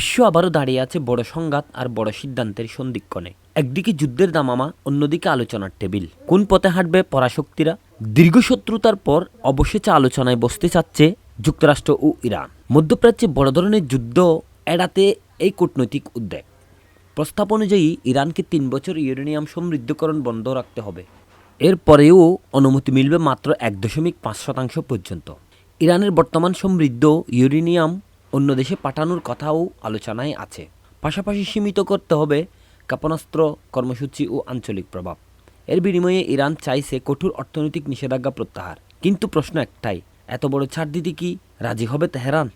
বিশ্ব আবারও দাঁড়িয়ে আছে বড় সংঘাত আর বড় সিদ্ধান্তের সন্ধিক্ষণে। একদিকে যুদ্ধের দামামা, অন্যদিকে আলোচনার টেবিল। কোন পথে হাঁটবে পরাশক্তিরা? দীর্ঘ শত্রুতার পর অবশেষে আলোচনায় বসতে চাচ্ছে যুক্তরাষ্ট্র ও ইরান। মধ্যপ্রাচ্যে বড় ধরনের যুদ্ধ এড়াতে এই কূটনৈতিক উদ্যোগ। প্রস্তাব অনুযায়ী ইরানকে 3 বছর ইউরেনিয়াম সমৃদ্ধকরণ বন্ধ রাখতে হবে। এরপরেও অনুমতি মিলবে মাত্র 1.5% পর্যন্ত। ইরানের বর্তমান সমৃদ্ধ ইউরেনিয়াম অন্য দেশে পাঠানোর কথাও আলোচনায় আছে। পাশাপাশি সীমিত করতে হবে ক্ষেপণাস্ত্র কর্মসূচি ও আঞ্চলিক প্রভাব। এর বিনিময়ে ইরান চাইছে কঠোর অর্থনৈতিক নিষেধাজ্ঞা প্রত্যাহার। কিন্তু প্রশ্ন একটাই, এত বড় ছাড় দিতে কি রাজি হবে তেহরান?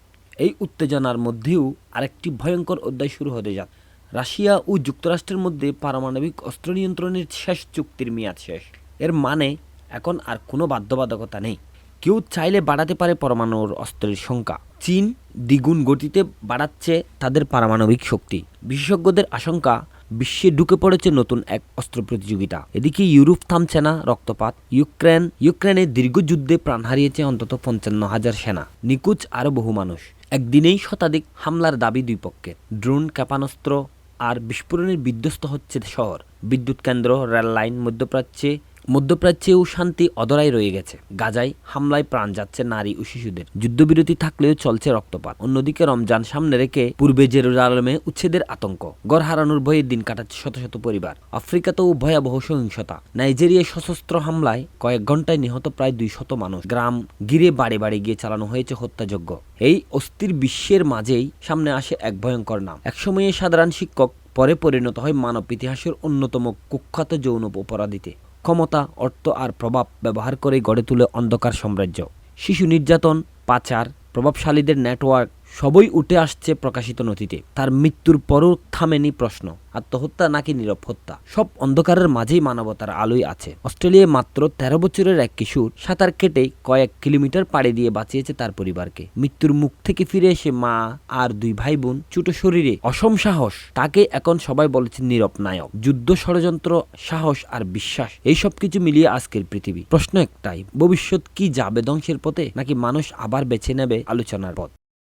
এই উত্তেজনার মধ্যেও আরেকটি ভয়ঙ্কর অধ্যায় শুরু হতে যাচ্ছে। রাশিয়া ও যুক্তরাষ্ট্রের মধ্যে পারমাণবিক অস্ত্র নিয়ন্ত্রণের শেষ চুক্তির মেয়াদ শেষ। এর মানে এখন আর কোনো বাধ্যবাধকতা নেই। কেউ চাইলে বাড়াতে পারে পরমাণুর অস্ত্রের সংখ্যা। চীন দ্বিগুণ গতিতে বাড়াচ্ছে তাদের পারমাণবিক শক্তি। বিশেষজ্ঞদের আশঙ্কা, বিশ্বে ঢুকে পড়েছে নতুন এক অস্ত্র প্রতিযোগিতা। এদিকে ইউরোপ থামছে না রক্তপাত। ইউক্রেনে দীর্ঘ যুদ্ধে প্রাণ হারিয়েছে অন্তত 55,000 সেনা, নিখোঁজ আরও বহু মানুষ। একদিনেই শতাধিক হামলার দাবি দুই পক্ষের। ড্রোন, ক্ষেপণাস্ত্র আর বিস্ফোরণের বিধ্বস্ত হচ্ছে শহর, বিদ্যুৎ কেন্দ্র, রেল লাইন। মধ্যপ্রাচ্যেও শান্তি অধরাই রয়ে গেছে। গাজায় হামলায় প্রাণ যাচ্ছে নারী ও শিশুদের। যুদ্ধবিরতি থাকলেও চলছে রক্তপাত। অন্যদিকে রমজান সামনে রেখে পূর্বে জেরুজালেমে উচ্ছেদের আতঙ্ক। ঘর হারানোর ভয়ে দিন কাটাচ্ছে শত শত পরিবার। আফ্রিকাতেও ভয়াবহ সহিংসতা। নাইজেরিয়ায় সশস্ত্র হামলায় কয়েক ঘন্টায় নিহত প্রায় 200 মানুষ। গ্রাম ঘিরে বাড়ি বাড়ি গিয়ে চালানো হয়েছে হত্যাযজ্ঞ। এই অস্থির বিশ্বের মাঝেই সামনে আসে এক ভয়ঙ্কর নাম। একসময়ে সাধারণ শিক্ষক, পরে পরিণত হয় মানব ইতিহাসের অন্যতম কুখ্যাত যৌন অপরাধীতে। ক্ষমতা, অর্থ আর প্রভাব ব্যবহার করে গড়ে তুলে অন্ধকার সাম্রাজ্য। শিশু নির্যাতন, পাচার, প্রভাবশালীদের নেটওয়ার্ক সবই উঠে আসছে প্রকাশিত নথিতে। তার মৃত্যুর পরও থামেনি প্রশ্ন, আত্মহত্যা নাকি নীরব হত্যা? সব অন্ধকারের মাঝেই মানবতার আলোয় আছে। অস্ট্রেলিয়ায় মাত্র 13 বছরের এক কিশোর সাঁতার কেটে কয়েক কিলোমিটার পাড়ি দিয়ে বাঁচিয়েছে তার পরিবারকে। মৃত্যুর মুখ থেকে ফিরে এসে মা আর 2 ভাই বোন, ছোট শরীরে অসম সাহস। তাকে এখন সবাই বলেছে নীরব নায়ক। যুদ্ধ, ষড়যন্ত্র, সাহস আর বিশ্বাস, এই সব কিছু মিলিয়ে আজকের পৃথিবী। প্রশ্ন একটাই, ভবিষ্যৎ কি যাবে ধ্বংসের পথে, নাকি মানুষ আবার বেছে নেবে আলোচনার পথ?